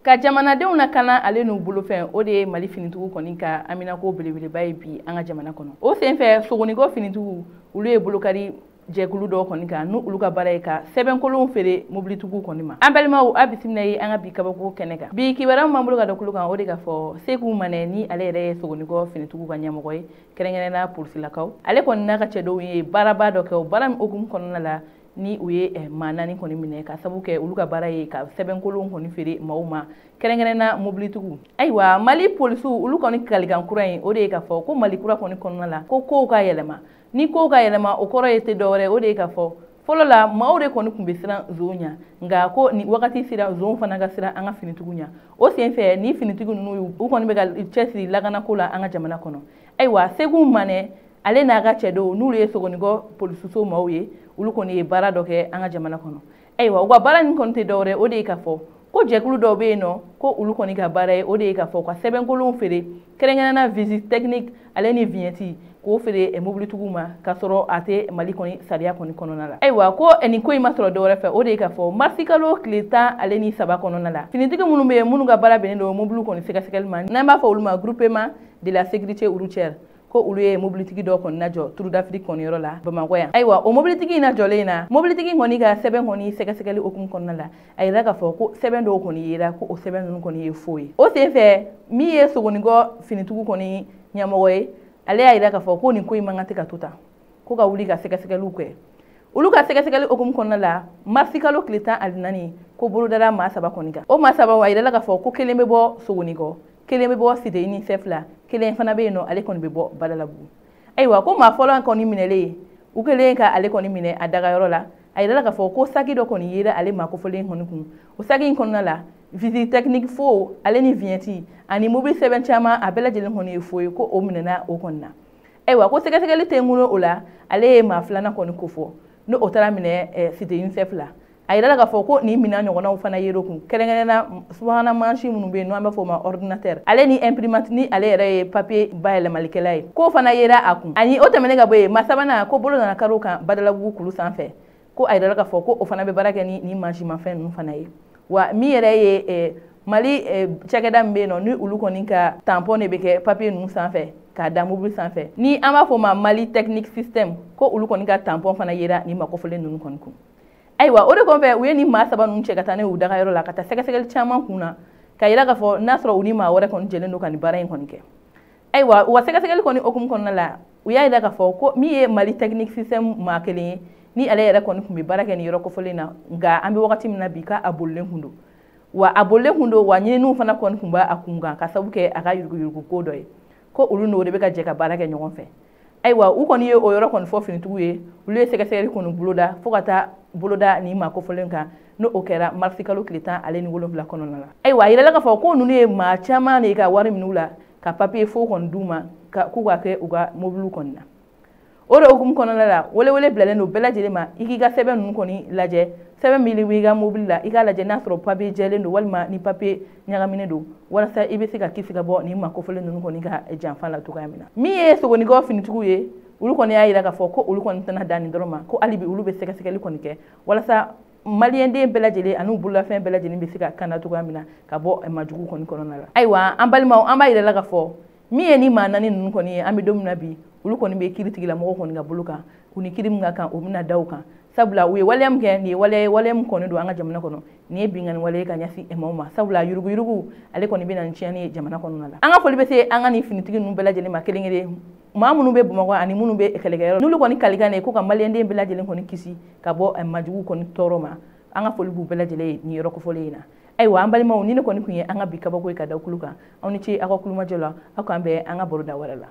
Ka jamanadenw na kana ale n'u bolo fɛn o de ye Mali finitigiw kɔni ka aminako belebeleba ye bi an ka jamana kɔnɔ. O senfɛ Sogoniko finitigiw olu ye bolokari jɛkulu dɔw kɔni kan n'u olu ka baara ye ka sɛbɛnkolonw feere mobilitigiw kɔni ma. An balimaw a bisimila ye an ka bi kabako kɛnɛ kan. Bi kibaruya min b'an bolo ka da kulu kan o de ka fɔ Seku Manɛ ni ale yɛrɛ ye Sogoniko finitigiw ka ɲɛmɔgɔ ye kɛrɛnkɛrɛnnenya polisilakaw. Ale kɔni n'a ka cɛ dɔw ye baaraba dɔ kɛ o baara min hukumu kɔnɔna la ni u ye maa 4 kɔni minɛ ka sabu kɛ olu ka baara ye ka sɛbɛnkolon kɔni feere maaw ma kɛrɛnkɛrɛnna mobilitigiw. Ayiwa Mali polisiw olu kɔni kalikan kura in o de ye ka fɔ ko Mali kura kɔni kɔnɔna la ko kow ka yɛlɛma. Ni kow ka yɛlɛma o kɔrɔ ye tɛ dɔwɛrɛ o de ye ka fɔ fɔlɔ la maaw de kɔni tun bɛ siran nson ɲɛ nka ko ni wagati sera nson fana ka siran an ka finitigiw ɲɛ. O senfɛ ni finitigi ninnu u kɔni bɛ ka cɛsiri lakanako la an ka jamana kɔnɔ. Ayiwa Seku Manɛ ale n'a ka cɛ dɔw n'olu ye Sogoniko polisiso maaw ye olu kɔni ye baara dɔ kɛ an ka jamana kɔnɔ. Ayiwa u ka baara nin kɔni tɛ dɔwɛrɛ o de ye ka fɔ ko jɛkulu dɔw bɛ yen nɔ ko olu kɔni ka baara ye o de ye ka fɔ ka sɛbɛnkolonw feere kɛrɛnkɛrɛnna visite technique ale ni vignette k'o feere mobilitigiw ma k'a sɔrɔ a tɛ Mali kɔni sariya kɔni kɔnɔna la. Ayiwa ko nin ko in ma sɔrɔ dɔwɛrɛ fɛ o de ye ka fɔ marisi kalo tile 10 ale ni 3 kɔnɔna la finitigi minnu bɛ yen minnu ka baara bɛnnen don mobiliw kɔni sɛgɛsɛgɛli ma n'an b'a fɔ olu ma groupement de la sécurité routière ko olu ye mobilitigi dɔ kɔni lajɔ Tour d'Afrique kɔni yɔrɔ la Bamakɔ yan. Ayiwa o mobilitigi in lajɔlen in na mobilitigi kɔni ka sɛbɛn kɔni sɛgɛsɛgɛli hukumu kɔnɔna la a yira k'a fɔ ko sɛbɛn dɔw kɔni yera ko o sɛbɛn ninnu kɔni ye faux ye. O senfɛ min ye Sogoniko finitigiw kɔni ɲɛmɔgɔ ye ale y'a yira k'a fɔ ko nin ko in man kan tɛ ka to tan ko ka wuli ka sɛgɛsɛgɛliw kɛ. Olu ka sɛgɛsɛgɛli hukumu kɔnɔna la marisi kalo tile 14 ko bolodara maa 7 kɔni kan. O maa 7 a yirala k'a fɔ ko kelen bɛ bɔ Sogoniko kelen bɛ bɔ Cité UNICEF la kelen fana bɛ yen nɔ ale kɔni bɛ bɔ Badalabugu. Ayiwa ko maa fɔlɔ kɔni minɛlen u kelen ka ale kɔni minɛ a dagayɔrɔ la a yirala k'a fɔ ko saki dɔ kɔni yera ale maa kofɔlen kɔni kun o saki in kɔnɔna la visite technique faux ale ni vignette ani mobile sɛbɛn caman a bɛɛ lajɛlen kɔni ye faux ye ko o minɛna o kɔni na. Ayiwa ko sɛgɛsɛgɛli tɛ ŋunu o la ale ye maa 2 kɔni kofɔ no o taara minɛ Cité UNICEF la a yirala k'a fɔ ko nin minɛn ɲɔgɔnnaw fana yer'o kun kɛrɛnkɛrɛnna subahana mansin minnu bɛ yen n'an b'a fɔ o ma ordinateur ale ni imprimante ni ale yɛrɛ ye papier bayɛlɛmalikɛla ye k'o fana yera a kun ani o tɛmɛnen ka bɔ yen maa 3nan ko bolo nana kari o kan Badalabugu kulu sanfɛ ko a yirala k'a fɔ ko o fana bɛ baara kɛ ni mansinmafɛn ninnu fana ye wa min yɛrɛ ye Mali cakɛda min bɛ yen nɔ ni olu kɔni ka tampon de bɛ kɛ papier ninnu sanfɛ k'a da mobile sanfɛ ni an b'a fɔ o ma Mali technique système ko olu kɔni ka tampon fana yera ni makofɔlen ninnu kɔni kun. Ayiwa o de kɔfɛ u ye ni maa 7 ninnu cɛ ka taa n'u dagayɔrɔ la ka taa sɛgɛsɛgɛli caman kun na ka yira k'a fɔ n'a sɔrɔ u ni maa wɛrɛ kɔni jɛlen don ka nin baara in kɔni kɛ. Ayiwa u ka sɛgɛsɛgɛli kɔni hukumu kɔnɔna la u y'a yira k'a fɔ ko min ye Mali technique système maa 1 ye ni ale yɛrɛ kɔni tun bɛ baara kɛ nin yɔrɔ kofɔlen na nka an bɛ wagati min na bi k'a bolilen kun don wa a bolilen kun don wa ɲininiw fana kɔni tun b'a kun kan ka sabu kɛ a ka yuruguyurugu ko dɔ ye ko olu n'o de bɛ ka jɛ ka baara kɛ ɲɔgɔn fɛ. Ayiwa u kɔni ye o yɔrɔ kɔni fɔ finitigiw ye olu ye sɛgɛsɛgɛli kɔni boloda fo ka taa boloda ni maa kofɔlen kan no o kɛra marisi kalo tile 10 ale ni 7 kɔnɔna la. Ayiwa a yirala k'a fɔ ko ninnu ye maa caman de ka wari minɛ u la ka papier faux kɔni d'u ma k'u ka kɛ u ka mobiliw kɔni na. O de hukumu kɔnɔna la welewele bilalen don bɛɛ lajɛlen ma i k'i ka sɛbɛn ninnu kɔni lajɛ sɛbɛn min b'i ka mobili la i k'a lajɛ n'a sɔrɔ papier jɛlen don walima ni papier ɲagaminen don walasa i bɛ se ka kisi ka bɔ ni maa kofɔlen ninnu kɔni ka janfa la cogoya min na. Min ye Sogoniko finitigiw ye olu kɔni y'a yira k'a fɔ ko olu kɔni tɛna dan nin dɔrɔn ma ko hali bi olu bɛ sɛgɛsɛgɛli kɔni kɛ walasa maliyɛnden bɛɛ lajɛlen ani bololafɛn bɛɛ lajɛlen bɛ se ka kanda cogoya min na ka bɔ majugu kɔni kɔnɔna la. Ayiwa an balimaw an b'a yirala k'a fɔ min ye ni maa 4 ninnu kɔni ye an bɛ don min na bi olu kɔni bɛ kiiritigilamɔgɔw kɔni ka bolo kan u ni kiiri min ka kan o bɛna da u kan sabula u ye waleya min kɛ nin ye waleya min kɔni don an ka jamana kɔnɔ nin ye binkani waleya ka ɲɛsin maaw ma sabula yuruguyurugu ale kɔni bɛ na ni tiɲɛni ye jamana kɔnɔna la. An ka foli bɛ se an ka nin finitigi ninnu bɛɛ lajɛlen ma kelen-kelen maa minnu bɛ Bamakɔ ani minnu bɛ kɛlɛkɛyɔrɔ n'olu kɔni kalikan de ko ka maliyɛnden bɛɛ lajɛlen kɔni kisi ka bɔ majugu kɔni tɔɔrɔ ma an ka foli b'u bɛɛ lajɛlen ye nin yɔrɔ kofɔlen in na. Ayiwa an balimaw ni ne kɔni kun ye an ka bi kabako ye ka da kulu kan aw ni ce aw ka kulumajɔ la aw k'an bɛn an ka baro da wɛrɛ la.